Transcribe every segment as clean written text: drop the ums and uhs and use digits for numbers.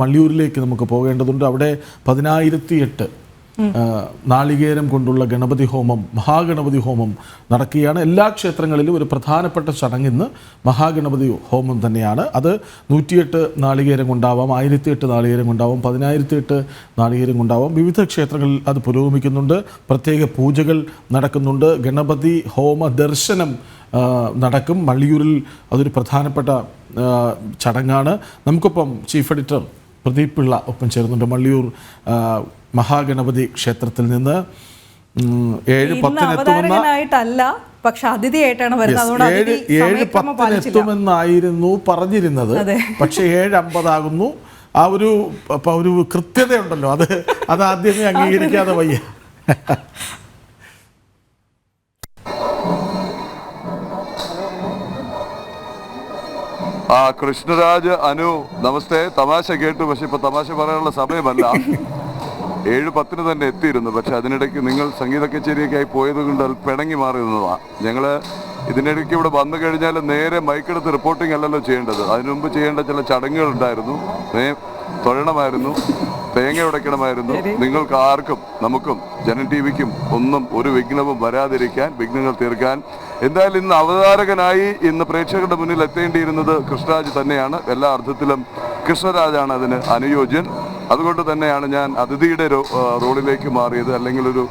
മള്ളിയൂരിലേക്ക് നമുക്ക് പോകേണ്ടതുണ്ട്. അവിടെ 10,008 നാളികേരം കൊണ്ടുള്ള ഗണപതി ഹോമം, മഹാഗണപതി ഹോമം നടക്കുകയാണ്. എല്ലാ ക്ഷേത്രങ്ങളിലും ഒരു പ്രധാനപ്പെട്ട ചടങ്ങിന്ന് മഹാഗണപതി ഹോമം തന്നെയാണ്. അത് 108 നാളികേരം കൊണ്ടാവാം, 1008 നാളികേരം കൊണ്ടാവാം, 10,008 നാളികേരം കൊണ്ടാവാം. വിവിധ ക്ഷേത്രങ്ങളിൽ അത് പുരോഗമിക്കുന്നുണ്ട്. പ്രത്യേക പൂജകൾ നടക്കുന്നുണ്ട്. ഗണപതി ഹോമ ദർശനം നടക്കും. മള്ളിയൂരിൽ അതൊരു പ്രധാനപ്പെട്ട ചടങ്ങാണ്. നമുക്കൊപ്പം ചീഫ് എഡിറ്റർ പ്രദീപ് പിള്ള ഒപ്പം ചേരുന്നുണ്ട്. മള്ളിയൂർ മഹാഗണപതി ക്ഷേത്രത്തിൽ നിന്ന് 7:10 പക്ഷെ അതിഥിയായിട്ടാണ് വരുന്നത്. 7:10 എത്തുമെന്നായിരുന്നു പറഞ്ഞിരുന്നത്. പക്ഷെ 7:50 ആകുന്നു. ആ ഒരു കൃത്യതയുണ്ടല്ലോ, അത് ആദ്യമേ അംഗീകരിക്കാതെ വയ്യ. കൃഷ്ണരാജ്, അനു, നമസ്തേ. തമാശ കേട്ടു, പക്ഷെ ഇപ്പൊ തമാശ പറയാനുള്ള സമയമല്ല. 7:10 തന്നെ എത്തിയിരുന്നു. പക്ഷെ അതിനിടയ്ക്ക് നിങ്ങൾ സംഗീത കച്ചേരിയൊക്കെ ആയി പോയത് കൊണ്ട് പിണങ്ങി മാറി നിന്നതാണ്. ഞങ്ങള് ഇതിനിടയ്ക്ക് ഇവിടെ വന്നു കഴിഞ്ഞാൽ നേരെ മൈക്കെടുത്ത് റിപ്പോർട്ടിംഗ് അല്ലല്ലോ ചെയ്യേണ്ടത്. അതിനു മുമ്പ് ചെയ്യേണ്ട ചില ചടങ്ങുകൾ ഉണ്ടായിരുന്നു. തൊഴണമായിരുന്നു, തേങ്ങ ഉടയ്ക്കണമായിരുന്നു. നിങ്ങൾക്ക് ആർക്കും, നമുക്കും, ജനം ടി വിക്കും ഒന്നും ഒരു വിഘ്നവും വരാതിരിക്കാൻ, വിഘ്നങ്ങൾ തീർക്കാൻ. എന്തായാലും ഇന്ന് അവതാരകനായി ഇന്ന് പ്രേക്ഷകരുടെ മുന്നിൽ എത്തേണ്ടിയിരുന്നത് കൃഷ്ണരാജ് തന്നെയാണ്. എല്ലാ അർത്ഥത്തിലും കൃഷ്ണരാജാണ് അതിന് അനുയോജ്യൻ. അതുകൊണ്ട് തന്നെയാണ് ഞാൻ അതിഥിയുടെ റോളിലേക്ക് മാറിയത്, അല്ലെങ്കിൽ ഒരു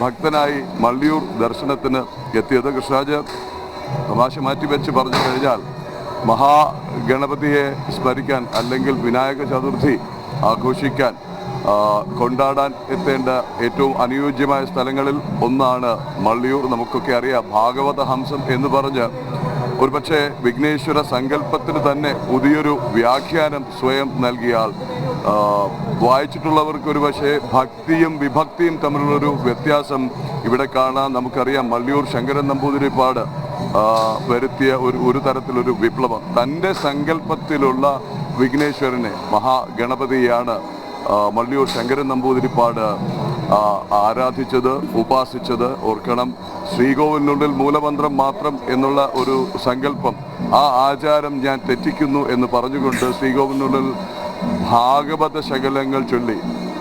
ഭക്തനായി മള്ളിയൂർ ദർശനത്തിന് എത്തിയത്. കൃഷ്ണരാജ് തമാശ മാറ്റിവെച്ച് പറഞ്ഞു കഴിഞ്ഞാൽ, മഹാഗണപതിയെ സ്മരിക്കാൻ അല്ലെങ്കിൽ വിനായക ചതുർത്ഥി ആഘോഷിക്കാൻ, കൊണ്ടാടാൻ എത്തേണ്ട ഏറ്റവും അനുയോജ്യമായ സ്ഥലങ്ങളിൽ ഒന്നാണ് മള്ളിയൂർ. നമുക്കൊക്കെ അറിയാം, ഭാഗവത ഹംസം എന്ന് പറഞ്ഞ് ഒരുപക്ഷെ വിഘ്നേശ്വര സങ്കല്പത്തിന് തന്നെ പുതിയൊരു വ്യാഖ്യാനം സ്വയം നൽകിയാൽ, വായിച്ചിട്ടുള്ളവർക്ക് ഒരു പക്ഷേ ഭക്തിയും വിഭക്തിയും തമ്മിലുള്ളൊരു വ്യത്യാസം ഇവിടെ കാണാൻ നമുക്കറിയാം. മള്ളിയൂർ ശങ്കരൻ നമ്പൂതിരിപ്പാട് വരുത്തിയ ഒരു തരത്തിലൊരു വിപ്ലവം. തൻ്റെ സങ്കല്പത്തിലുള്ള വിഘ്നേശ്വരനെ, മഹാഗണപതിയാണ് മള്ളിയൂർ ശങ്കരൻ നമ്പൂതിരിപ്പാട് ആരാധിച്ചത്, ഉപാസിച്ചത്. ഓർക്കണം, ശ്രീകോവിലിനുള്ളിൽ മൂലമന്ത്രം മാത്രം എന്നുള്ള ഒരു സങ്കല്പം, ആ ആചാരം ഞാൻ തെറ്റിക്കുന്നു എന്ന് പറഞ്ഞുകൊണ്ട് ശ്രീകോവിലിനുള്ളിൽ ഭാഗവത ശകലങ്ങൾ ചൊല്ലി.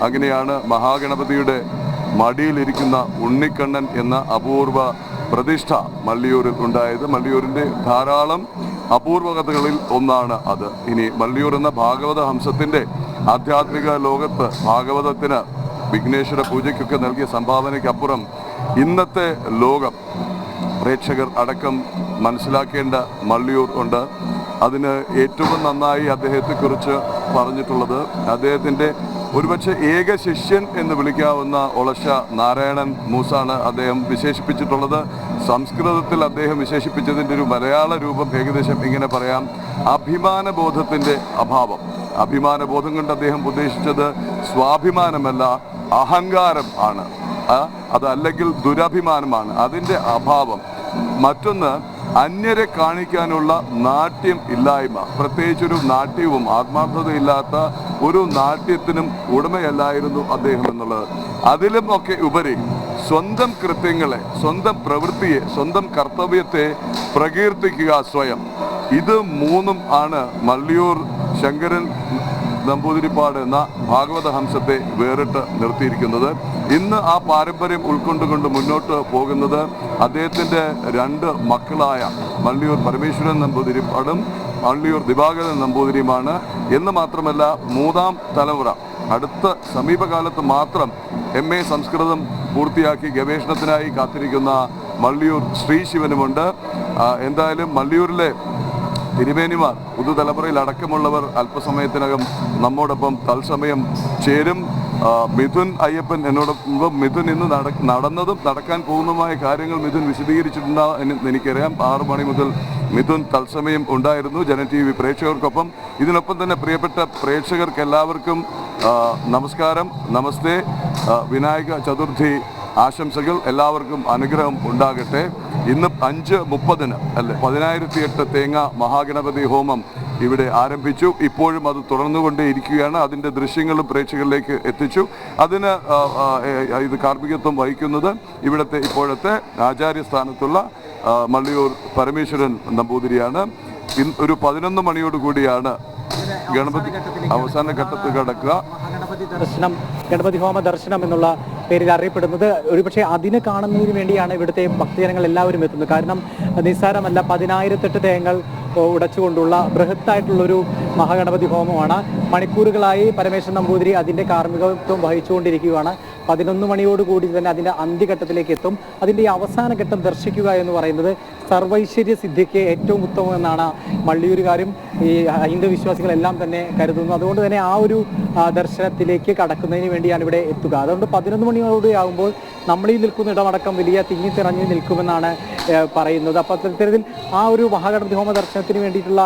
അങ്ങനെയാണ് മഹാഗണപതിയുടെ മടിയിലിരിക്കുന്ന ഉണ്ണിക്കണ്ണൻ എന്ന അപൂർവ പ്രതിഷ്ഠ മള്ളിയൂരിൽ ഉണ്ടായത്. മള്ളിയൂരിൻ്റെ ധാരാളം അപൂർവ കഥകളിൽ ഒന്നാണ് അത്. ഇനി മള്ളിയൂർ എന്ന ഭാഗവത ഹംസത്തിൻ്റെ ആധ്യാത്മിക ലോകത്ത് ഭാഗവതത്തിന്, വിഘ്നേശ്വര പൂജയ്ക്കൊക്കെ നൽകിയ സംഭാവനയ്ക്കപ്പുറം ഇന്നത്തെ ലോകം, പ്രേക്ഷകർ അടക്കം മനസ്സിലാക്കേണ്ട മള്ളിയൂർ ഉണ്ട്. അതിന് ഏറ്റവും നന്നായി അദ്ദേഹത്തെക്കുറിച്ച് പറഞ്ഞിട്ടുള്ളത്, അദ്ദേഹത്തിൻ്റെ ഒരുപക്ഷെ ഏക ശിഷ്യൻ എന്ന് വിളിക്കാവുന്ന ഒളശ നാരായണൻ മൂസാണ് അദ്ദേഹം വിശേഷിപ്പിച്ചിട്ടുള്ളത്. സംസ്കൃതത്തിൽ അദ്ദേഹം വിശേഷിപ്പിച്ചതിൻ്റെ ഒരു മലയാള രൂപം ഏകദേശം ഇങ്ങനെ പറയാം: അഭിമാനബോധത്തിൻ്റെ അഭാവം. അഭിമാനബോധം കൊണ്ട് അദ്ദേഹം ഉദ്ദേശിച്ചത് സ്വാഭിമാനമല്ല, അഹങ്കാരം ആണ്. അതല്ലെങ്കിൽ ദുരഭിമാനമാണ്, അതിൻ്റെ അഭാവം. മറ്റൊന്ന്, അന്യരെ കാണിക്കാനുള്ള നാട്യം ഇല്ലായ്മ. പ്രത്യേകിച്ചൊരു നാട്യവും ആത്മാർത്ഥതയില്ലാത്ത ഒരു നാട്യത്തിനും ഉടമയല്ലായിരുന്നു അദ്ദേഹം എന്നുള്ളത്. അതിലും ഒക്കെ ഉപരി സ്വന്തം കൃത്യങ്ങളെ, സ്വന്തം പ്രവൃത്തിയെ, സ്വന്തം കർത്തവ്യത്തെ പ്രകീർത്തിക്കുക സ്വയം. ഇത് മൂന്നും ആണ് മള്ളിയൂർ ശങ്കരൻ നമ്പൂതിരിപ്പാട് എന്ന ഭാഗവത ഹംസത്തെ വേറിട്ട് നിർത്തിയിരിക്കുന്നത്. ഇന്ന് ആ പാരമ്പര്യം ഉൾക്കൊണ്ടുകൊണ്ട് മുന്നോട്ട് പോകുന്നത് അദ്ദേഹത്തിൻ്റെ 2 മക്കളായ മള്ളിയൂർ പരമേശ്വരൻ നമ്പൂതിരിപ്പാടും മള്ളിയൂർ ദിവാകരൻ നമ്പൂതിരിയുമാണ്. എന്ന് മാത്രമല്ല, 3ാം തലമുറ, അടുത്ത സമീപകാലത്ത് മാത്രം MA സംസ്കൃതം പൂർത്തിയാക്കി ഗവേഷണത്തിനായി കാത്തിരിക്കുന്ന മള്ളിയൂർ ശ്രീശിവനുമുണ്ട്. എന്തായാലും മള്ളിയൂരിലെ തിരുമേനിമാർ, പുതുതലമുറയിൽ അടക്കമുള്ളവർ അല്പസമയത്തിനകം നമ്മോടൊപ്പം തത്സമയം ചേരും. മിഥുൻ അയ്യപ്പൻ എന്നോടൊപ്പം, മിഥുൻ ഇന്ന് നടന്നതും നടക്കാൻ പോകുന്നതുമായ കാര്യങ്ങൾ മിഥുൻ വിശദീകരിച്ചിട്ടുണ്ടെന്ന് എനിക്കറിയാം. 6 മണി മുതൽ മിഥുൻ തത്സമയം ഉണ്ടായിരുന്നു ജനം TV പ്രേക്ഷകർക്കൊപ്പം. ഇതിനൊപ്പം തന്നെ പ്രിയപ്പെട്ട പ്രേക്ഷകർക്ക് എല്ലാവർക്കും നമസ്കാരം, നമസ്തേ. വിനായക ചതുർത്ഥി ആശംസകൾ. എല്ലാവർക്കും അനുഗ്രഹം ഉണ്ടാകട്ടെ. ഇന്ന് 5:30 അല്ലേ 10,008 തേങ്ങ മഹാഗണപതി ഹോമം ഇവിടെ ആരംഭിച്ചു. ഇപ്പോഴും അത് തുടർന്നുകൊണ്ടേയിരിക്കുകയാണ്. അതിൻ്റെ ദൃശ്യങ്ങളും പ്രേക്ഷകരിലേക്ക് എത്തിച്ചു. അതിന് ഇത് കാർമ്മികത്വം വഹിക്കുന്നത് ഇവിടുത്തെ ഇപ്പോഴത്തെ ആചാര്യസ്ഥാനത്തുള്ള മള്ളിയൂർ പരമേശ്വരൻ നമ്പൂതിരിയാണ്. ഒരു 11 മണിയോട് കൂടിയാണ് ഗണപതി അവസാന ഘട്ടത്തിൽ കടക്കുക. ഗണപതി ദർശനം, ഗണപതി ഹോമ ദർശനം എന്നുള്ള പേരിൽ അറിയപ്പെടുന്നത്. ഒരുപക്ഷെ അതിനെ കാണുന്നതിന് വേണ്ടിയാണ് ഇവിടുത്തെ ഭക്തജനങ്ങൾ എല്ലാവരും എത്തുന്നത്. കാരണം നിസ്സാരമല്ല, 10,000 തേങ്ങകൾ ഉടച്ചുകൊണ്ടുള്ള ബൃഹത്തായിട്ടുള്ളൊരു മഹാഗണപതി ഹോമമാണ്. മണിക്കൂറുകളായി പരമേശ്വരൻ നമ്പൂതിരി അതിൻ്റെ കാർമ്മികത്വം വഹിച്ചുകൊണ്ടിരിക്കുകയാണ്. 11 മണിയോടുകൂടി തന്നെ അതിൻ്റെ അന്ത്യഘട്ടത്തിലേക്ക് എത്തും. അതിൻ്റെ ഈ അവസാന ഘട്ടം ദർശിക്കുക എന്ന് പറയുന്നത് സർവൈശ്വര്യ സിദ്ധിക്ക് ഏറ്റവും ഉത്തമമെന്നാണ് മള്ളിയൂരുകാരും ഈ ഹൈന്ദവ വിശ്വാസികളെല്ലാം തന്നെ കരുതുന്നു. അതുകൊണ്ട് തന്നെ ആ ഒരു ദർശനത്തിലേക്ക് കടക്കുന്നതിന് വേണ്ടിയാണ് ഇവിടെ എത്തുക. അതുകൊണ്ട് 11 മണിയോട് ആകുമ്പോൾ നമ്മളീ നിൽക്കുന്ന ഇടമടക്കം വലിയ തിങ്ങിത്തിറങ്ങി നിൽക്കുമെന്നാണ് പറയുന്നത്. അപ്പോൾ അത്തരത്തിൽ ആ ഒരു മഹാഗണപതി ഹോമ ദർശനത്തിന് വേണ്ടിയിട്ടുള്ള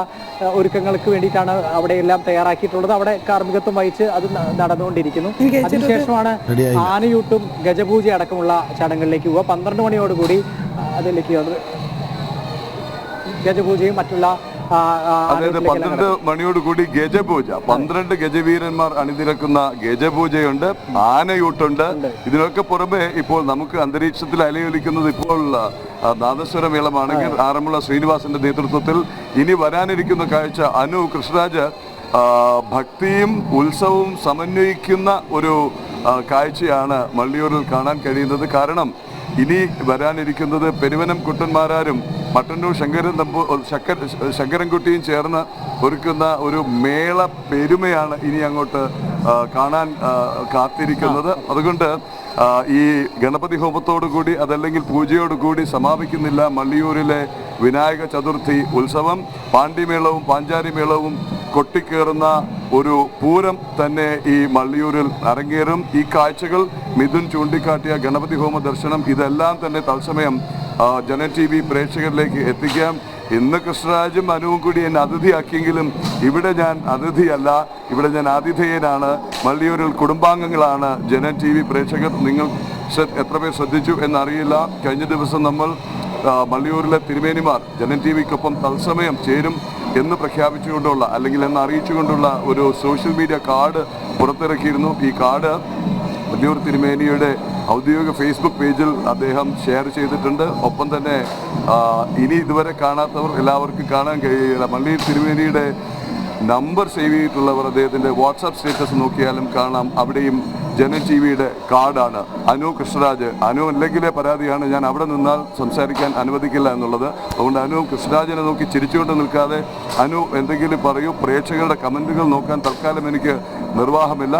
ഒരുക്കങ്ങൾക്ക് വേണ്ടിയിട്ടാണ് അവിടെ എല്ലാം തയ്യാറാക്കിയിട്ടുള്ളത്. അവിടെ കാർമ്മികത്വം വഹിച്ച് അത് നടന്നുകൊണ്ടിരിക്കുന്നു. അതിനുശേഷമാണ് ആനയൂട്ടും ഗജപൂജ അടക്കമുള്ള ചടങ്ങുകളിലേക്ക് പോവുക. 12 മണിയോടുകൂടി അതിലേക്ക് ഗജപൂജയും മറ്റുള്ള അതായത് 12 മണിയോടുകൂടി ഗജപൂജ, 12 ഗജവീരന്മാർ അണിനിരക്കുന്ന ഗജപൂജയുണ്ട്, ആനയൂട്ടുണ്ട്. ഇതിനൊക്കെ പുറമെ ഇപ്പോൾ നമുക്ക് അന്തരീക്ഷത്തിൽ അലയൊലിക്കുന്നത് ഇപ്പോൾ നാദസ്വരമേളമാണെങ്കിൽ ആറന്മുള ശ്രീനിവാസന്റെ നേതൃത്വത്തിൽ ഇനി വരാനിരിക്കുന്ന കാഴ്ച അനു കൃഷ്ണരാജ് ഭക്തിയും ഉത്സവവും സമന്വയിക്കുന്ന ഒരു കാഴ്ചയാണ് മള്ളിയൂരിൽ കാണാൻ കഴിയുന്നത്. കാരണം ഇനി വരാനിരിക്കുന്നത് പെരുവനം കുട്ടന്മാരാരും മട്ടന്നൂർ ശങ്കരൻകുട്ടിയും ചേർന്ന് ഒരുക്കുന്ന ഒരു മേള പെരുമയാണ് ഇനി അങ്ങോട്ട് കാണാൻ കാത്തിരിക്കുന്നത്. അതുകൊണ്ട് ഈ ഗണപതി ഹോമത്തോടുകൂടി അതല്ലെങ്കിൽ പൂജയോടുകൂടി സമാപിക്കുന്നില്ല മള്ളിയൂരിലെ വിനായക ചതുർത്ഥി ഉത്സവം. പാണ്ഡിമേളവും പാഞ്ചാരിമേളവും കൊട്ടിക്കേറുന്ന ഒരു പൂരം തന്നെ ഈ മള്ളിയൂരിൽ അരങ്ങേറും. ഈ കാഴ്ചകൾ മിഥുൻ ചൂണ്ടിക്കാട്ടിയ ഗണപതി ഹോമ ദർശനം ഇതെല്ലാം തന്നെ തത്സമയം ജനൻ TV പ്രേക്ഷകരിലേക്ക് എത്തിക്കാം. ഇന്ന് കൃഷ്ണരാജും അനുവും കൂടി എന്നെ അതിഥിയാക്കിയെങ്കിലും ഇവിടെ ഞാൻ അതിഥിയല്ല, ഇവിടെ ഞാൻ ആതിഥേയനാണ്. മള്ളിയൂരിൽ കുടുംബാംഗങ്ങളാണ് ജനൻ TV പ്രേക്ഷകർ. നിങ്ങൾ എത്ര പേർ ശ്രദ്ധിച്ചു എന്നറിയില്ല. കഴിഞ്ഞ ദിവസം നമ്മൾ മള്ളിയൂരിലെ തിരുമേനിമാർ ജനൻ TVക്കൊപ്പം തത്സമയം ചേരും എന്ന് പ്രഖ്യാപിച്ചുകൊണ്ടുള്ള അല്ലെങ്കിൽ എന്ന് അറിയിച്ചുകൊണ്ടുള്ള ഒരു സോഷ്യൽ മീഡിയ കാർഡ് പുറത്തിറക്കിയിരുന്നു. ഈ കാർഡ് മള്ളിയൂർ തിരുമേനിയുടെ ഔദ്യോഗിക ഫേസ്ബുക്ക് പേജിൽ അദ്ദേഹം ഷെയർ ചെയ്തിട്ടുണ്ട്. ഒപ്പം തന്നെ ഇനി ഇതുവരെ കാണാത്തവർ എല്ലാവർക്കും കാണാൻ കഴിയുക മള്ളിയൂർ തിരുമേനിയുടെ നമ്പർ സേവ് ചെയ്തിട്ടുള്ളവർ അദ്ദേഹത്തിൻ്റെ വാട്സാപ്പ് സ്റ്റേറ്റസ് നോക്കിയാലും കാണാം. അവിടെയും ജനൻ TVയുടെ കാർഡാണ്. അനു കൃഷ്ണരാജ്, അനു അല്ലെങ്കിലേ പരാതിയാണ് ഞാൻ അവിടെ നിന്നാൽ സംസാരിക്കാൻ അനുവദിക്കില്ല എന്നുള്ളത്. അതുകൊണ്ട് അനു കൃഷ്ണരാജിനെ നോക്കി ചിരിച്ചുകൊണ്ട് നിൽക്കാതെ അനു എന്തെങ്കിലും പറയൂ. പ്രേക്ഷകരുടെ കമൻറ്റുകൾ നോക്കാൻ തൽക്കാലം എനിക്ക് നിർവാഹമില്ല.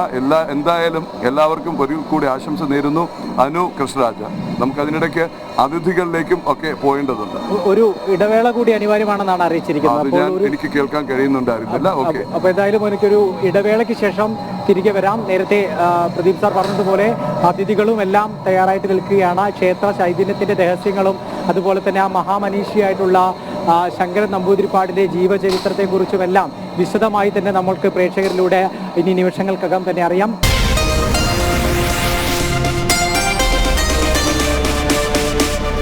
എന്തായാലും എല്ലാവർക്കും ഒരിക്കൽ കൂടി ആശംസ നേരുന്നു. അനു കൃഷ്ണരാജ്, നമുക്കതിനിടയ്ക്ക് അതിഥികളിലേക്കും ഒക്കെ പോകേണ്ടതുണ്ട്. ഒരു ഇടവേള കൂടി അനിവാര്യമാണെന്നാണ് അറിയിച്ചിരിക്കുന്നത്. എനിക്ക് കേൾക്കാൻ കഴിയുന്നുണ്ടായിരുന്നില്ല. ഓക്കെ, അപ്പോൾ എന്തായാലും എനിക്കൊരു ഇടവേളയ്ക്ക് ശേഷം തിരികെ വരാം. നേരത്തെ പ്രദീപ് സാർ പറഞ്ഞതുപോലെ അതിഥികളും എല്ലാം തയ്യാറായിട്ട് നിൽക്കുകയാണ്. ക്ഷേത്ര ചൈതന്യത്തിൻ്റെ രഹസ്യങ്ങളും അതുപോലെ തന്നെ ആ മഹാമനീഷിയായിട്ടുള്ള ശങ്കരൻ നമ്പൂതിരിപ്പാടിൻ്റെ ജീവചരിത്രത്തെക്കുറിച്ചുമെല്ലാം വിശദമായി തന്നെ നമ്മൾക്ക് പ്രേക്ഷകരിലൂടെ ഇനി നിമിഷങ്ങൾക്കകം തന്നെ അറിയാം.